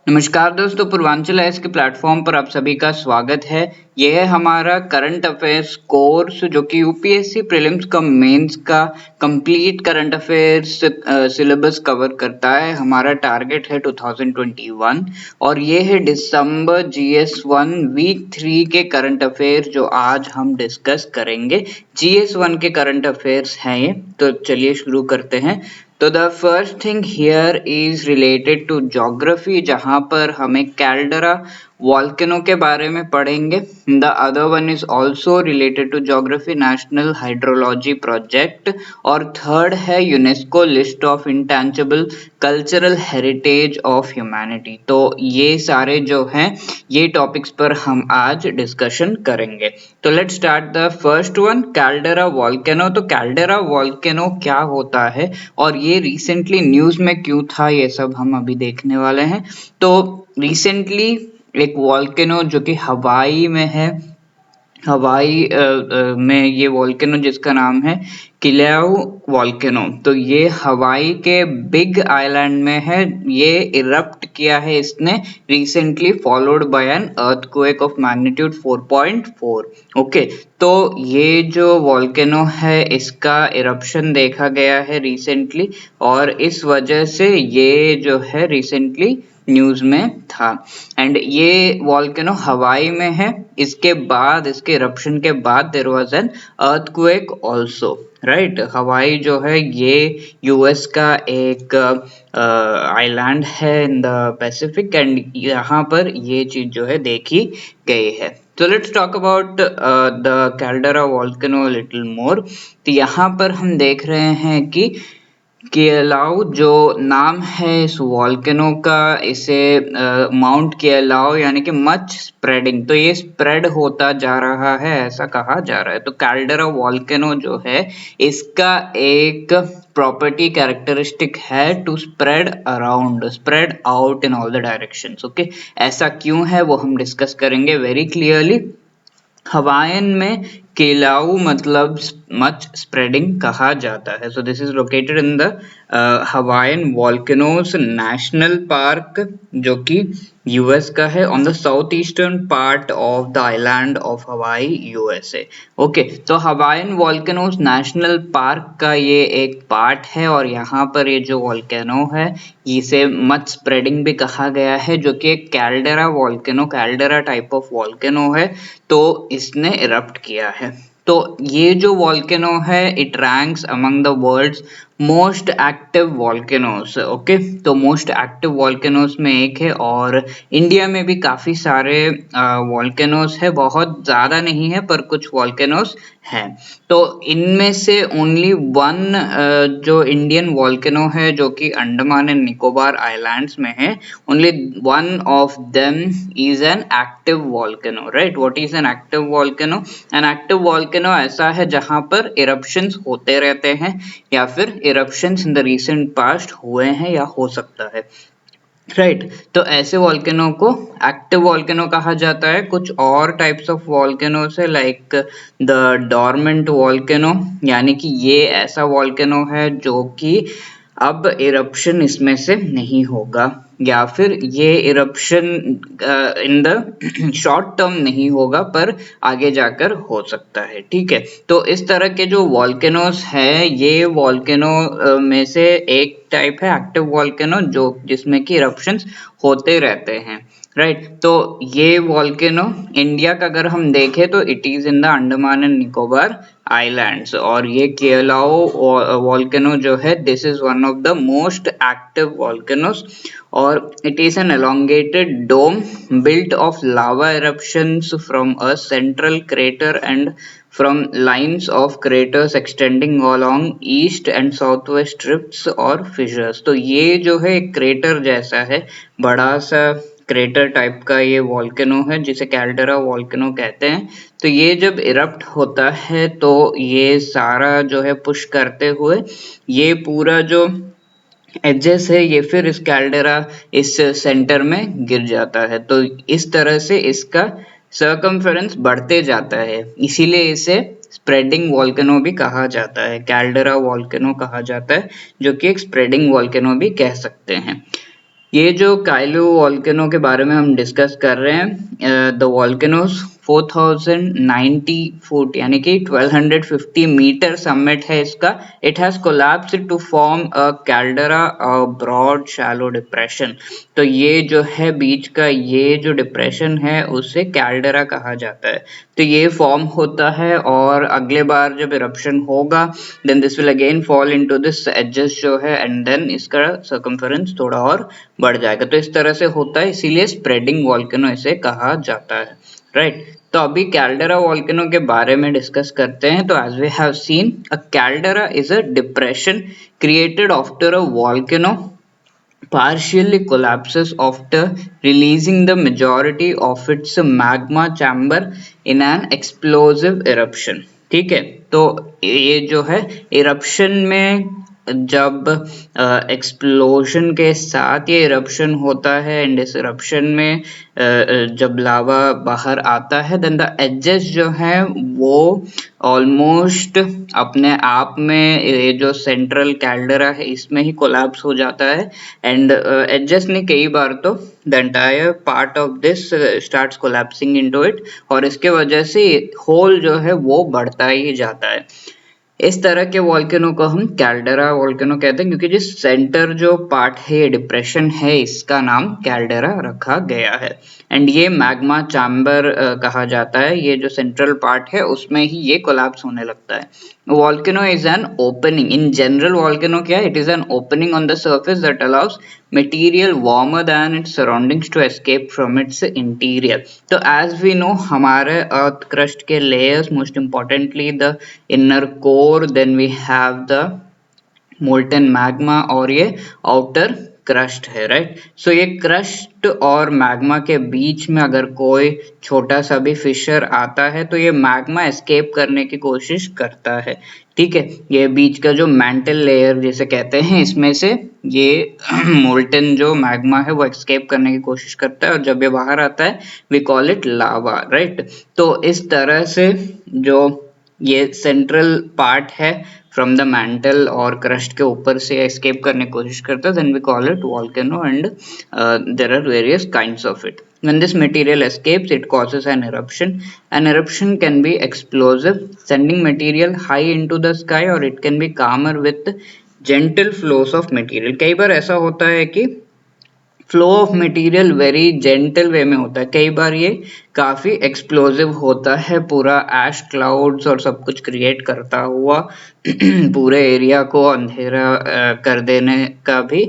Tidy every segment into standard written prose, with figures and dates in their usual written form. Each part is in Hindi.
नमस्कार दोस्तों, पूर्वांचल एस के प्लेटफॉर्म पर आप सभी का स्वागत है। यह है हमारा करंट अफेयर्स कोर्स जो कि यूपीएससी प्रीलिम्स का मेंस का complete current affairs syllabus cover करता है। हमारा टारगेट है 2021 और ये है दिसंबर GS1 वीक 3 के करंट अफेयर जो आज हम डिस्कस करेंगे। GS1 के करंट अफेयर्स हैं ये, तो चलिए शुरू करते हैं। तो the first thing here is related to geography, जहां पर हमें कैल्डरा वॉल्केनो के बारे में पढ़ेंगे। The other one is also related to geography national hydrology project, और थर्ड है UNESCO list of intangible cultural heritage of humanity. तो ये सारे जो हैं ये टॉपिक्स पर हम आज डिस्कशन करेंगे। तो let's start the first one, caldera volcano. तो कैल्डेरा वॉल्केनो क्या होता है और ये रिसेंटली न्यूज में क्यों था, ये सब हम अभी देखने वाले हैं। तो रिसेंटली एक वॉल्केनो जो कि हवाई में है, हवाई में ये वॉल्केनो जिसका नाम है किलाउ वॉल्केनो, तो ये हवाई के बिग आइलैंड में है। ये इरप्ट किया है इसने recently, followed by an earthquake of magnitude 4.4। Okay, तो ये जो वॉल्केनो है इसका इरप्शन देखा गया है रिसेंटली, और इस वजह से ये जो है रिसेंटली न्यूज में था। एंड ये वॉल्केनो हवाई में है। इसके बाद, इसके इरप्शन के बाद there was an earthquake also, right. Hawaii जो है ये यूएस का एक आइलैंड है इन द पैसिफिक, एंड यहाँ पर ये चीज जो है देखी गई है। तो let's talk about the caldera volcano little more. तो यहाँ पर हम देख रहे हैं कि केलाउ जो नाम है इस वॉल्केनो का, इसे माउंट केलाउ यानी कि मच स्प्रेडिंग, तो ये स्प्रेड होता जा रहा है ऐसा कहा जा रहा है। तो कैल्डेरा वॉल्केनो जो है इसका एक प्रॉपर्टी कैरेक्टरिस्टिक है to spread around, spread out in all the directions. Okay, ऐसा क्यों है वो हम डिस्कस करेंगे वेरी क्लियरली। हवाईन में केलाउ मतलब मच स्प्रेडिंग कहा जाता है। So this is located in the Hawaiian volcanoes national park जो कि यूएस का है, on the south eastern part of the island of हवाई, यूएसए। ओके, तो हवाईन वॉल्केनोस नेशनल पार्क का ये एक पार्ट है, और यहाँ पर ये जो वॉल्केनो है इसे मच स्प्रेडिंग भी कहा गया है, जो कि एक caldera volcano, caldera type of volcano है, तो इसने इरप्ट किया है। तो ये जो वॉल्केनो है it ranks among the world's most active volcanoes. Okay, तो मोस्ट एक्टिव वॉल्केनोस में एक है, और इंडिया में भी काफी सारे वॉल्केनोस है, बहुत ज्यादा नहीं है पर कुछ वॉल्केनोस हैं। तो इनमें से ओनली वन जो इंडियन वॉल्केनो है जो कि अंडमान एंड निकोबार आइलैंड्स में है, only one of them is an active volcano, right. What is an active volcano? An active volcano ऐसा है जहां पर इरप्शंस होते रहते हैं, या फिर eruptions in the recent past हुए हैं या हो सकता है, राइट। तो ऐसे वॉल्केनो को एक्टिव वॉल्केनो कहा जाता है। कुछ और टाइप्स ऑफ वॉल्केनो है लाइक द डॉर्मेंट वॉल्केनो, यानी कि ये ऐसा वॉल्केनो है जो कि अब इरप्शन इसमें से नहीं होगा, या फिर ये eruption in the short term नहीं होगा पर आगे जाकर हो सकता है, ठीक है। तो इस तरह के जो वॉल्केनोस है, ये वॉल्केनो में से एक टाइप है एक्टिव वॉल्केनो, जो जिसमें कि इरप्शंस होते रहते हैं, राइट। तो ये वॉल्केनो इंडिया का अगर हम देखें तो it is in the Andaman and Nicobar islands, और ये केलाओ वॉल्केनो जो है this is one of the most active volcanoes, और it is an elongated dome built of lava eruptions from a central crater and from lines of craters extending along east and southwest rifts और fissures। तो ये जो है एक क्रेटर जैसा है, बड़ा सा क्रेटर टाइप का ये वॉल्केनो है जिसे कैल्डेरा वॉल्केनो कहते हैं। तो ये जब इरप्ट होता है तो ये सारा जो है पुश करते हुए ये पूरा जो एजेस है ये फिर इस कैल्डेरा इस सेंटर में गिर जाता है, तो इस तरह से इसका सर्कमफेरेंस बढ़ते जाता है, इसीलिए इसे स्प्रेडिंग वॉल्केनो भी कहा जाता है, कैल्डेरा वॉल्केनो कहा जाता है, जो कि एक स्प्रेडिंग वॉल्केनो भी कह सकते हैं। ये जो काइलो वॉल्केनो के बारे में हम डिस्कस कर रहे हैं, द वॉल्केनोस 4090 फुट यानी कि 1250 मीटर समिट है इसका। It has collapsed to form a caldera, a broad shallow depression. तो ये जो है बीच का ये जो डिप्रेशन है उसे कैल्डरा कहा जाता है। तो ये फॉर्म होता है और अगले बार जब इरप्शन होगा then this will again fall into this edges जो है, एंड देन इसका सर्कमफेरेंस थोड़ा और बढ़ जाएगा। तो इस तरह से होता है, इसीलिए स्प्रेडिंग वॉल्केनो इसे कहा जाता है, राइट। तो अभी कैल्डेरा वॉल्केनो के बारे में डिस्कस करते हैं। तो as we have seen, a caldera is a depression created after a volcano partially collapses after releasing the majority of its magma chamber in an explosive eruption। ठीक है, तो ये जो है इरप्शन में जब एक्सप्लोजन के साथ ये इरप्शन होता है एंड इस इरप्शन में जब लावा बाहर आता है देन द एजेस जो है वो ऑलमोस्ट अपने आप में ये जो सेंट्रल कैल्डरा है इसमें ही कोलैप्स हो जाता है एंड एजेस ने कई बार तो the entire part of this starts collapsing into it, और इसके वजह से होल जो है वो बढ़ता ही जाता है। इस तरह के वॉल्केनो को हम कैल्डेरा वॉल्केनो कहते हैं क्योंकि जिस सेंटर जो पार्ट है डिप्रेशन है इसका नाम कैल्डेरा रखा गया है। एंड ये मैग्मा चैम्बर कहा जाता है, ये जो सेंट्रल पार्ट है उसमें ही ये कोलैप्स होने लगता है। Volcano is an opening in general, volcano क्या है, it is an opening on the surface that allows material warmer than its surroundings to escape from its interior। तो as we know हमारे अर्थ क्रस्ट के layers, most importantly the inner core, then we have the molten magma और ये आउटर क्रस्ट है, राइट। सो ये क्रस्ट और मैग्मा के बीच में अगर कोई छोटा सा भी फिशर आता है तो ये मैग्मा एस्केप करने की कोशिश करता है, ठीक है। ये बीच का जो मेंटल लेयर जिसे कहते हैं इसमें से ये मोल्टन जो मैग्मा है वो एस्केप करने की कोशिश करता है और जब ये बाहर आता है we call it lava, right. तो इस तरह से जो ये सेंट्रल पार्ट है फ्रॉम द मैंटल और क्रस्ट के ऊपर से एस्केप करने की कोशिश करता है, then we call it volcano and there are various kinds of it. When this material escapes, it causes an eruption. An eruption can be explosive, sending material high into the sky, or it can be calmer with gentle flows of material। कई बार ऐसा होता है कि flow of material very gentle वे में होता है, कई बार ये काफी एक्सप्लोसिव होता है, पूरा एश क्लाउड्स और सब कुछ क्रिएट करता हुआ पूरे एरिया को अंधेरा कर देने का भी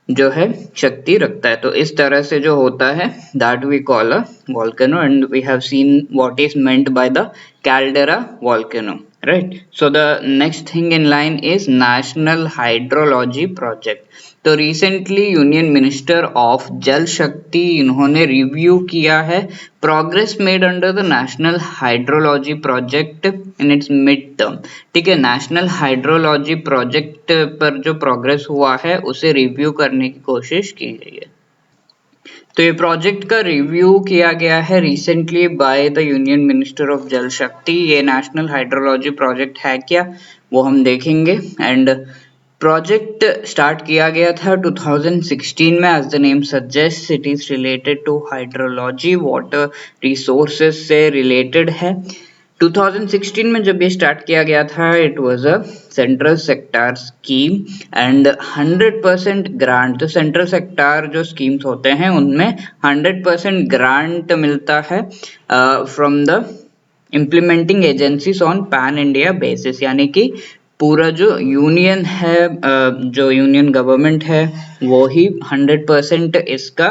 जो है शक्ति रखता है। तो इस तरह से जो होता है that we call a volcano and we have seen what is meant by the caldera volcano, right। So the next thing in line is national hydrology project। तो रिसेंटली यूनियन मिनिस्टर ऑफ जल शक्ति इन्होंने रिव्यू किया है progress made under the national hydrology project in its mid term. ठीक है, नेशनल हाइड्रोलॉजी प्रोजेक्ट पर जो प्रोग्रेस हुआ है उसे रिव्यू करने की कोशिश की गई है। तो ये प्रोजेक्ट का रिव्यू किया गया है recently by the union minister of जल शक्ति। ये नेशनल हाइड्रोलॉजी प्रोजेक्ट है क्या वो हम देखेंगे। एंड प्रोजेक्ट स्टार्ट किया गया था 2016 में, as the name suggest it is related to hydrology, water resources से रिलेटेड है। 2016 में जब ये स्टार्ट किया गया था it was a central sector scheme and 100% grant. तो सेंट्रल सेक्टर जो स्कीम्स होते हैं उनमें 100% ग्रांट मिलता है from the implementing agencies on pan India basis, यानी कि पूरा जो यूनियन है जो यूनियन गवर्नमेंट है वो ही 100% इसका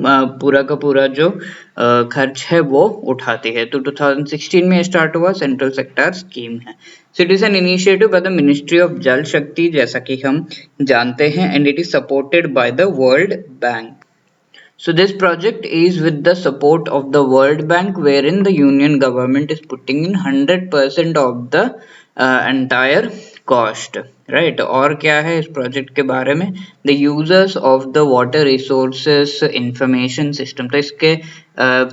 पूरा का पूरा जो खर्च है वो उठाती है। तो 2016 में स्टार्ट हुआ, सेंट्रल सेक्टर स्कीम है। So it is an initiative by the ministry of जल शक्ति जैसा कि हम जानते हैं and it is supported by the world bank. So this project is with the support of the World Bank, wherein the Union government is putting in 100% of the entire cost. Right और क्या है इस प्रोजेक्ट के बारे में, the users of the water resources information system. तो इसके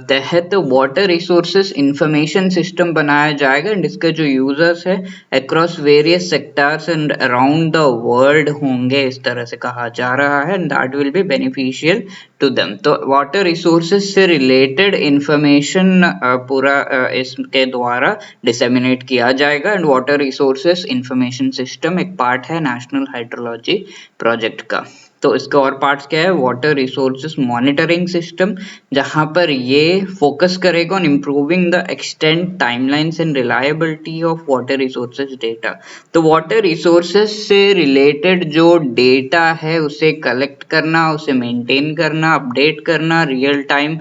तहत वाटर रिसोर्सेस इंफॉर्मेशन सिस्टम बनाया जाएगा एंड इसके जो यूजर्स है across various sectors and around the world होंगे, इस तरह से कहा जा रहा है, and that will be beneficial to them. तो वाटर रिसोर्सेस से रिलेटेड इंफॉर्मेशन पूरा इसके द्वारा डिसेमिनेट किया जाएगा and water resources information system एक पार्ट है नेशनल हाइड्रोलॉजी प्रोजेक्ट का। तो इसके और पार्ट्स क्या है, वाटर रिसोर्सेस मॉनिटरिंग सिस्टम, जहां पर ये फोकस करेगा on improving the extent timelines and reliability of water resources data. तो वाटर रिसोर्सेस से रिलेटेड जो डेटा है उसे कलेक्ट करना, उसे मेंटेन करना, अपडेट करना, रियल टाइम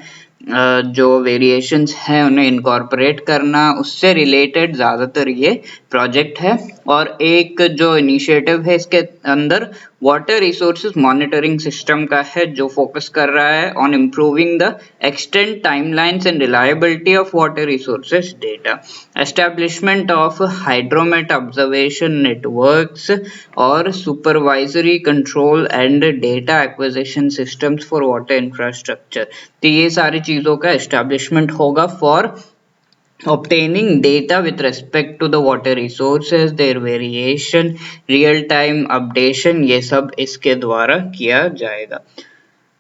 जो वेरिएशंस हैं उन्हें इनकॉर्पोरेट करना, उससे रिलेटेड ज़्यादातर ये प्रोजेक्ट है। और एक जो इनिशिएटिव है इसके अंदर वाटर रिसोर्सेज मॉनिटरिंग सिस्टम का है, जो फोकस कर रहा है on improving the extent timelines and reliability of water resources data, establishment of hydromet observation networks और supervisory control and data acquisition systems for water infrastructure. तो ये सारी चीज़ों का एस्टेब्लिशमेंट होगा for obtaining data with respect to the water resources, their variation, real time updation, ये सब इसके द्वारा किया जाएगा।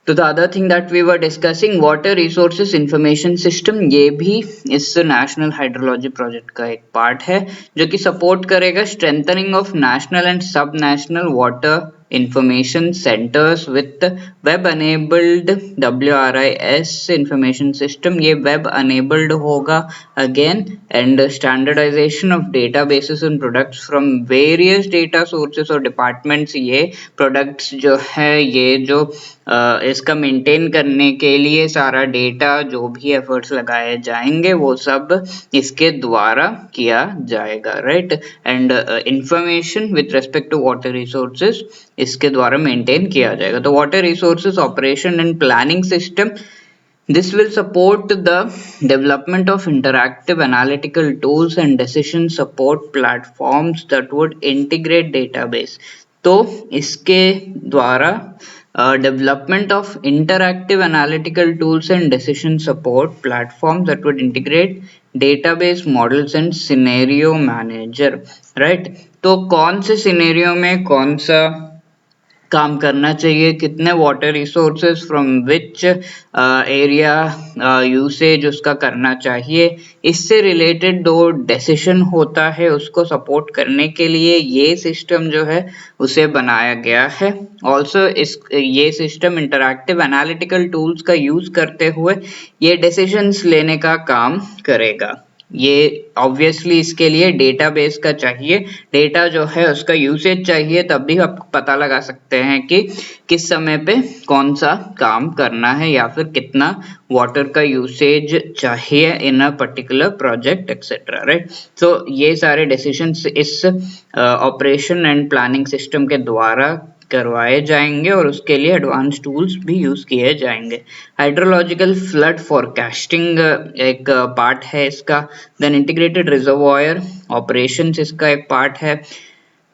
तो the other thing that we were discussing, water resources information system, ये भी इस नेशनल हाइड्रोलॉजी प्रोजेक्ट का एक पार्ट है जो कि सपोर्ट करेगा स्ट्रेंथनिंग ऑफ नेशनल एंड सब national water information centers with web enabled WRIS information system। ये web enabled होगा again and standardization of databases and products from various data sources और departments। ये products जो है ये जो इसका मेंटेन करने के लिए सारा डेटा जो भी एफर्ट्स लगाए जाएंगे वो सब इसके द्वारा किया जाएगा, right. And information with respect to water resources इसके द्वारा मेंटेन किया जाएगा। तो water resources operation and planning system, this will support the development of interactive analytical tools and decision support platforms that would integrate database। तो इसके द्वारा development of interactive analytical tools and decision support platforms that would integrate database models and scenario manager, right। तो कौन से सिनेरियो में कौन सा काम करना चाहिए, कितने water resources from which area usage उसका करना चाहिए, इससे रिलेटेड जो डिसीजन होता है उसको सपोर्ट करने के लिए ये सिस्टम जो है उसे बनाया गया है। ऑल्सो ये सिस्टम इंटरैक्टिव एनालिटिकल टूल्स का यूज करते हुए ये डिसीजंस लेने का काम करेगा। ये ऑब्वियसली इसके लिए डेटाबेस का चाहिए, डेटा जो है उसका यूसेज चाहिए, तब भी आप पता लगा सकते हैं कि किस समय पे कौन सा काम करना है या फिर कितना वाटर का यूसेज चाहिए in a particular project etcetera, right. So ये सारे डिसीजंस इस ऑपरेशन एंड प्लानिंग सिस्टम के द्वारा करवाए जाएंगे और उसके लिए एडवांस टूल्स भी यूज किए जाएंगे। हाइड्रोलॉजिकल फ्लड फॉरकास्टिंग एक पार्ट है इसका, देन इंटीग्रेटेड रिजर्वॉयर ऑपरेशंस इसका एक पार्ट है,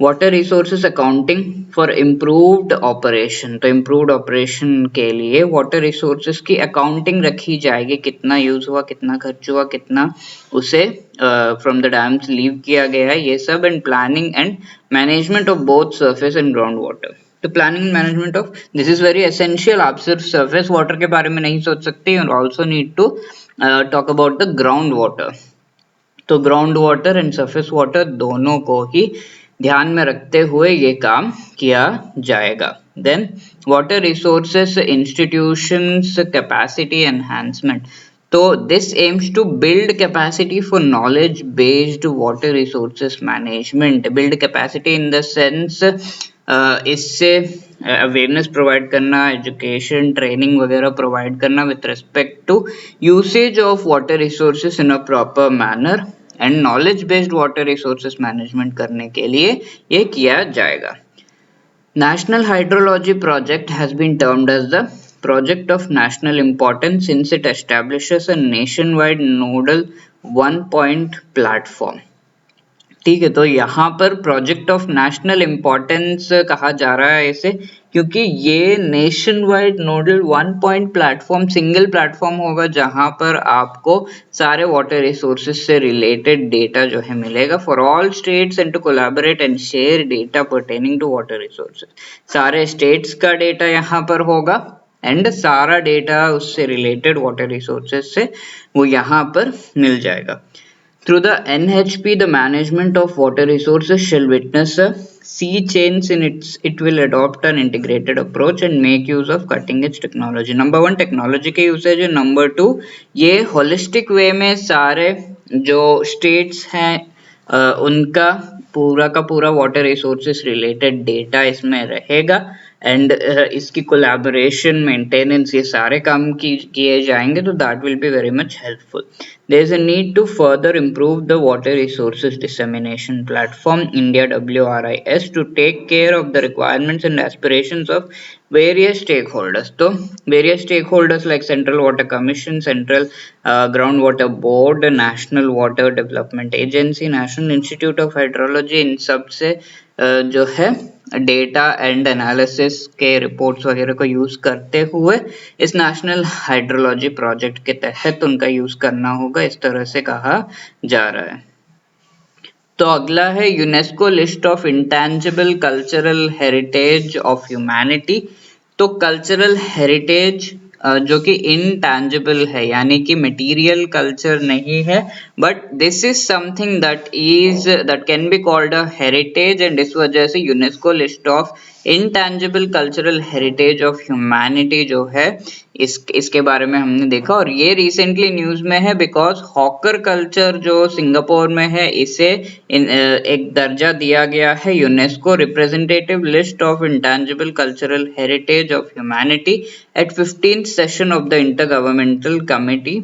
water resources accounting for improved operation. तो इम्प्रूव्ड ऑपरेशन के लिए वाटर रिसोर्सेज की अकाउंटिंग रखी जाएगी, कितना यूज हुआ, कितना खर्च हुआ, कितना उसे फ्रॉम द डैम्स लीव किया गया है, ये सब। And planning and management of both surface and ground water. तो planning management of this is very essential. आप सिर्फ सरफेस वाटर के बारे में नहीं सोच सकते, you also need to talk about the ground water. तो ground water and surface water दोनों को ही ध्यान में रखते हुए ये काम किया जाएगा। Then water resources institutions capacity enhancement. तो this aims to build capacity for knowledge based water resources management. Build capacity in the sense इससे अवेयरनेस प्रोवाइड करना, एजुकेशन ट्रेनिंग वगैरह प्रोवाइड करना with respect to usage of water resources in a proper manner and knowledge based water resources management करने के लिए ये किया जाएगा। National hydrology project has been termed as the project of national importance since it establishes a nationwide nodal one point platform ठीक है, तो यहाँ पर प्रोजेक्ट ऑफ नेशनल इम्पोर्टेंस कहा जा रहा है इसे, क्योंकि ये nationwide nodal one point platform, single platform होगा जहाँ पर आपको सारे वाटर रिसोर्सेज से रिलेटेड डेटा जो है मिलेगा for all states and to collaborate and share data pertaining to water resources. सारे स्टेट्स का डेटा यहाँ पर होगा एंड सारा डेटा उससे रिलेटेड वाटर रिसोर्सेज से वो यहाँ पर मिल जाएगा। Through the NHP, the management of water resources shall witness a sea change in it will adopt an integrated approach and make use of cutting edge technology. Number one, technology के usage है। Number two, ये holistic way में सारे जो states हैं उनका पूरा का पूरा वाटर रिसोर्सेस रिलेटेड डेटा इसमें रहेगा एंड इसकी कोलैबोरेशन, मेंटेनेंस, ये सारे काम किए जाएंगे, तो that will be very much helpful. There is a need to further improve the water resources dissemination platform India WRIS to take care of the requirements and aspirations of various stakeholders. तो various stakeholders like Central Water Commission, Central Groundwater Board, National Water Development Agency, National Institute of Hydrology, इन सब से जो है डेटा एंड एनालिसिस के रिपोर्ट्स वगैरह को यूज करते हुए इस नेशनल हाइड्रोलॉजी प्रोजेक्ट के तहत उनका यूज करना होगा, इस तरह से कहा जा रहा है। तो अगला है UNESCO list of intangible cultural heritage of humanity. तो कल्चरल हेरिटेज जो कि इनटैंजिबल है, यानी कि मटेरियल कल्चर नहीं है, but this is something that can be called a heritage, and इस वजह से UNESCO list of intangible cultural heritage of humanity जो है इसके बारे में हमने देखा। और ये रिसेंटली न्यूज में है बिकॉज हॉकर कल्चर जो सिंगापुर में है इसे एक दर्जा दिया गया है UNESCO representative list of intangible cultural heritage of humanity at 15th session of the intergovernmental committee,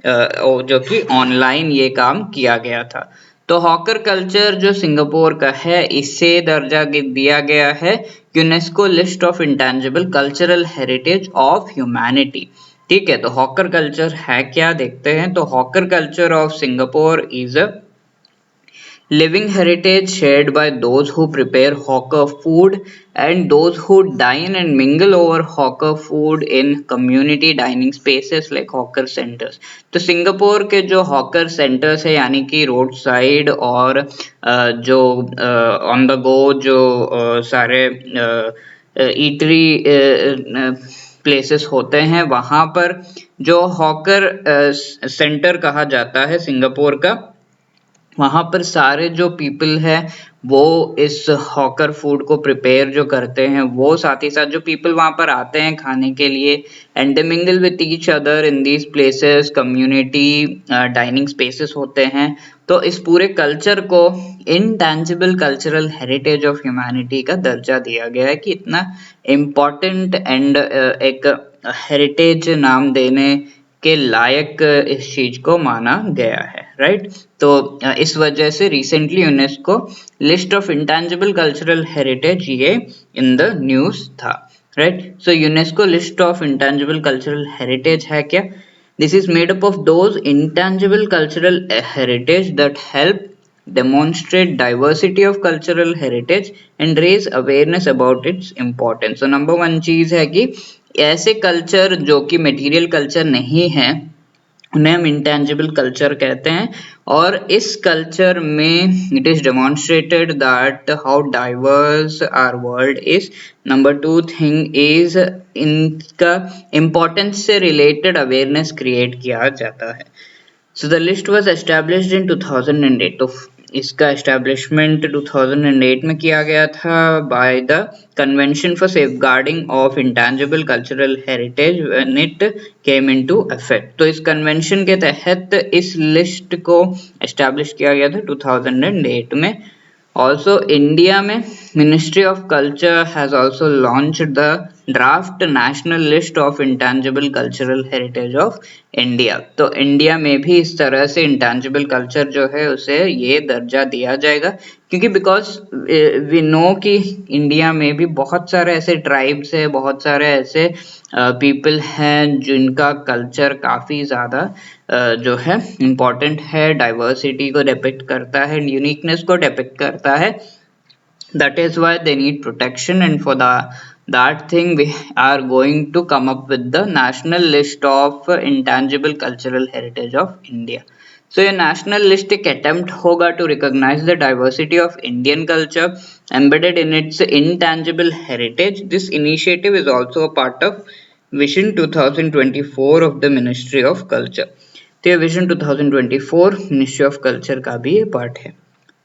जो कि ऑनलाइन ये काम किया गया था। तो हॉकर कल्चर जो सिंगापुर का है इसे दर्जा दिया गया है UNESCO list of intangible cultural heritage of humanity. ठीक है, तो हॉकर कल्चर है क्या देखते हैं। तो hawker culture of Singapore is a living heritage shared by those who prepare hawker food and those who dine and mingle over hawker food in community dining spaces like hawker centers। तो सिंगापुर के जो हॉकर सेंटर्स है, यानी कि रोड साइड और जो ऑन द गो जो सारे ईटरी प्लेसेस होते हैं, वहाँ पर जो हॉकर सेंटर कहा जाता है सिंगापुर का, वहाँ पर सारे जो पीपल है वो इस हॉकर फूड को प्रिपेयर जो करते हैं, वो साथ ही साथ जो पीपल वहाँ पर आते हैं खाने के लिए and they mingle with each other in these places, community dining spaces होते हैं। तो इस पूरे कल्चर को intangible cultural heritage of humanity का दर्जा दिया गया है कि इतना इम्पोर्टेंट एंड एक हेरिटेज नाम देने के लायक इस चीज को माना गया है, राइट। तो इस वजह से recently UNESCO list of intangible cultural heritage ये इन द न्यूज था, right. So UNESCO list of intangible cultural heritage है क्या? This is made up of those intangible cultural heritage that help demonstrate diversity of cultural heritage and raise awareness about its importance। so number one चीज है कि ऐसे कल्चर जो कि मटेरियल कल्चर नहीं है उन्हें हम इंटेंजिबल कल्चर कहते हैं, और इस कल्चर में it is demonstrated that how diverse our world is. Number two thing is इनका इम्पोर्टेंस से रिलेटेड अवेयरनेस क्रिएट किया जाता है। So the list was established in 2008। तो इसका एस्टैब्लिशमेंट 2008 में किया गया था by the convention for safeguarding of intangible cultural heritage when it came into effect. तो इस कन्वेंशन के तहत इस लिस्ट को एस्टैब्लिश किया गया था 2008 में। ऑल्सो इंडिया में ministry of culture has also launched the draft national list of intangible cultural heritage of India. तो इंडिया में भी इस तरह से इंटेंजिबल कल्चर जो है उसे ये दर्जा दिया जाएगा, क्योंकि बिकॉज वी नो कि इंडिया में भी बहुत सारे ऐसे ट्राइब्स है, बहुत सारे ऐसे पीपल हैं जिनका कल्चर काफ़ी ज़्यादा जो है इम्पोर्टेंट है, डाइवर्सिटी को डिपिक्ट करता है, यूनिकनेस को डिपिक्ट करता है। That is why they need protection, and for that thing we are going to come up with the national list of intangible cultural heritage of India. So a national list एक attempt होगा to recognize the diversity of Indian culture embedded in its intangible heritage. This initiative is also a part of Vision 2024 of the Ministry of Culture. तो ये विजन 2024 मिनिस्ट्री ऑफ कल्चर का भी ये पार्ट है।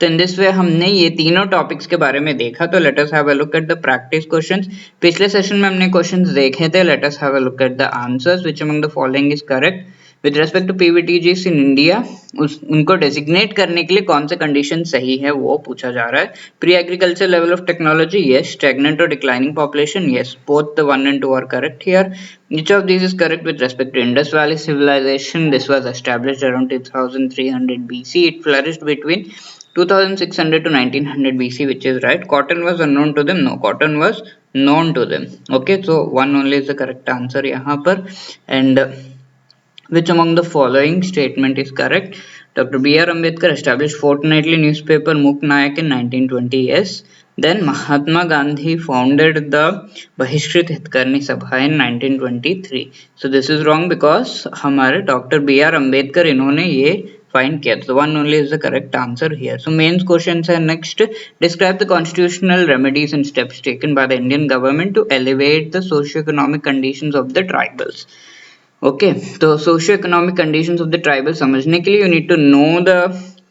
तो इन दिस वे हमने ये तीनों टॉपिक्स के बारे में देखा। तो let us have a look at the practice questions. पिछले सेशन में हमने क्वेश्चंस देखे थे। Let us have a look at the answers. Which among the following is correct with respect to PVTGs in India. उनको डेजिग्नेट करने के लिए कौन से कंडीशन सही है वो पूछा जा रहा है। Pre agriculture level of technology, yes. Stagnant और declining population, yes. Both the 1 and 2 are correct here. Each of these is correct with respect to Indus Valley civilization. This was established around 2300 BC. It flourished between 2600 to 1900 BC, which is right. Cotton was unknown to them. No, cotton was known to them. Okay, so one only is the correct answer यहाँ पर. And which among the following statement is correct? Dr. B.R. Ambedkar established fortnightly newspaper Muk Nayak in 1920. Yes. Then Mahatma Gandhi founded the Bahishkrit Hitkarni Sabha in 1923. So this is wrong because हमारे Dr. B.R. Ambedkar इन्होंने ये find किया। So one only is the correct answer here. So mains questions are next. Describe the constitutional remedies and steps taken by the Indian government to elevate the socio-economic conditions of the tribals. Okay, तो socio economic conditions of the tribal समझने के लिए you need to know the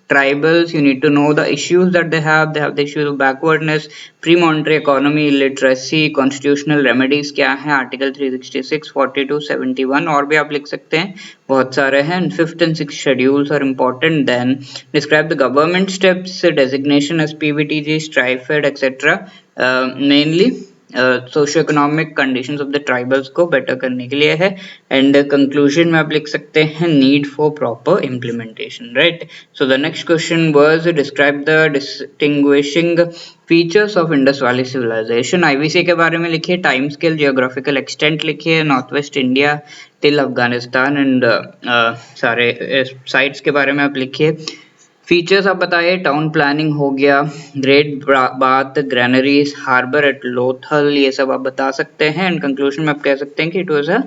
tribals, you need to know the issues that they have the issues of backwardness, pre monetary economy, literacy, constitutional remedies क्या है, आर्टिकल 366, 42, 71 और भी आप लिख सकते हैं, बहुत सारे हैं। 5th and 6th schedules are important. Then describe the government steps, designation as PVTG, TRIFED etcetera, mainly socio economic conditions of the tribals को बेटर करने के लिए है। एंड कंक्लूजन में आप लिख सकते हैं need for proper implementation, right. So the next question was describe the distinguishing features of Indus Valley civilisation. IVC के बारे में लिखिए, टाइम स्केल, जियोग्राफिकल एक्सटेंट लिखिए, north west India till Afghanistan and सारे साइट्स के बारे में आप लिखिए। फीचर्स आप बताइए, टाउन प्लानिंग हो गया, great bath granaries, harbour at Lothal, ये सब आप बता सकते हैं। एंड कंक्लूजन में आप कह सकते हैं कि it was a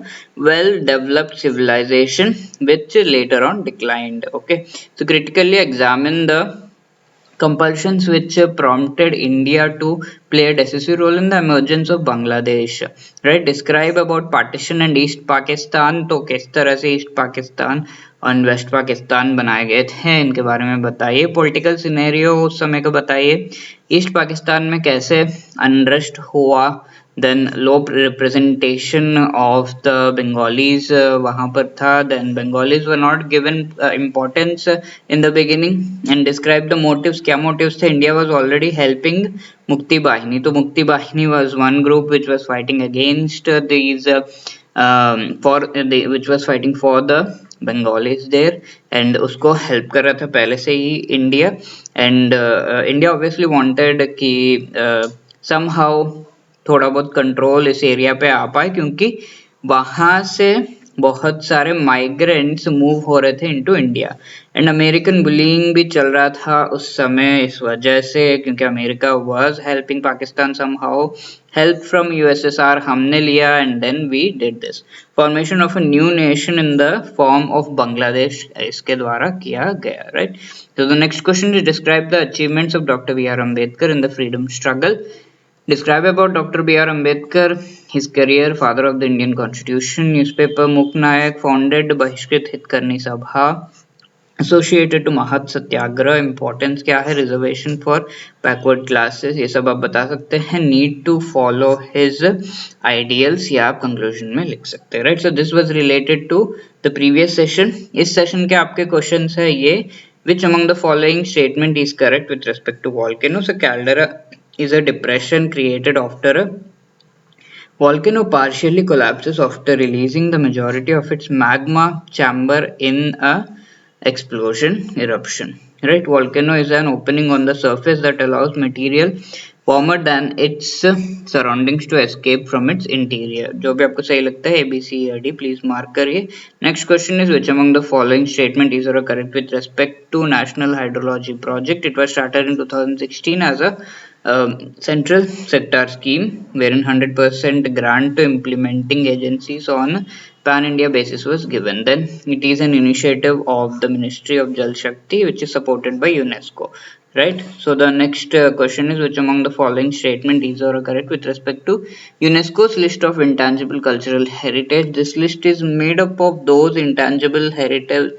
well developed civilisation which later on declined. Okay, so critically examine the compulsions which prompted India to play a decisive role in the emergence of Bangladesh, right? Describe about partition and East Pakistan, तो किस तरह से ईस्ट पाकिस्तान और वेस्ट पाकिस्तान बनाए गए थे इनके बारे में बताइए। पॉलिटिकल सिनेरियो उस समय का बताइए, ईस्ट पाकिस्तान में कैसे अनरेस्ट हुआ, then low representation of the Bengalis वहाँ पर था, then Bengalis were not given importance in the beginning, and describe the motives. क्या motives थे? India was already helping Mukti Bahini, तो Mukti Bahini was one group which was fighting against these which was fighting for the Bengalis there, and उसको help कर रहा था पहले से ही India, and India obviously wanted कि somehow थोड़ा बहुत कंट्रोल इस एरिया पे आ पाए, क्योंकि वहां से बहुत सारे माइग्रेंट्स मूव हो रहे थे into India, and American bullying भी चल रहा था उस समय इस वजह से, क्योंकि America was helping Pakistan somehow, help from USSR हमने लिया, and then we did this formation of a new nation in the form of Bangladesh, इसके द्वारा किया गया, राइट। तो the next question is describe the achievements of doctor B R Ambedkar in the freedom struggle. Describe about Dr. B.R. Ambedkar, his career, father of the Indian Constitution, newspaper Muk Nayak, founded Bahishkrit Hitkarni Sabha, associated to Mahat Satyagrah, importance क्या है, reservation for backward classes, ये सब आप बता सकते हैं। need to follow his ideals, ये आप conclusion में लिख सकते हैं, right। So this was related to the previous session। इस session के आपके questions है ये, which among the following statement is correct with respect to volcano? So caldera is a depression created after a Volcano partially collapses after releasing the majority of its magma chamber in a explosion eruption. Right, volcano is an opening on the surface that allows material warmer than its surroundings to escape from its interior. जो भी आपको सही लगता है ABCD please mark करिए. Next question is which among the following statement is correct with respect to National Hydrology Project? It was started in 2016 as a central sector scheme wherein 100% grant to implementing agencies on pan-India basis was given. Then it is an initiative of the Ministry of Jal Shakti which is supported by UNESCO. Right. So the next question is which among the following statement is correct with respect to UNESCO's list of intangible cultural heritage. This list is made up of those intangible heritage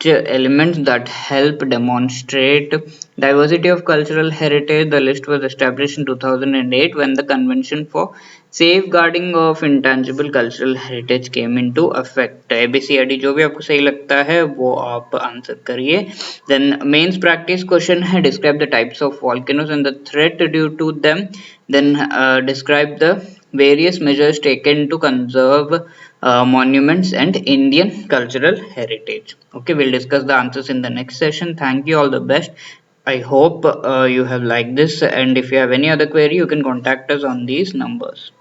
elements that help demonstrate diversity of cultural heritage. The list was established in 2008 when the Convention for Safeguarding of Intangible Cultural Heritage came into effect. ABCD जो भी आपको सही लगता है वो आप आंसर करिए. Then mains practice question है describe the types of volcanoes and the threat due to them. Then describe the various measures taken to conserve monuments and Indian cultural heritage. Okay, we'll discuss the answers in the next session. Thank you, all the best. I hope you have liked this, and if you have any other query, you can contact us on these numbers.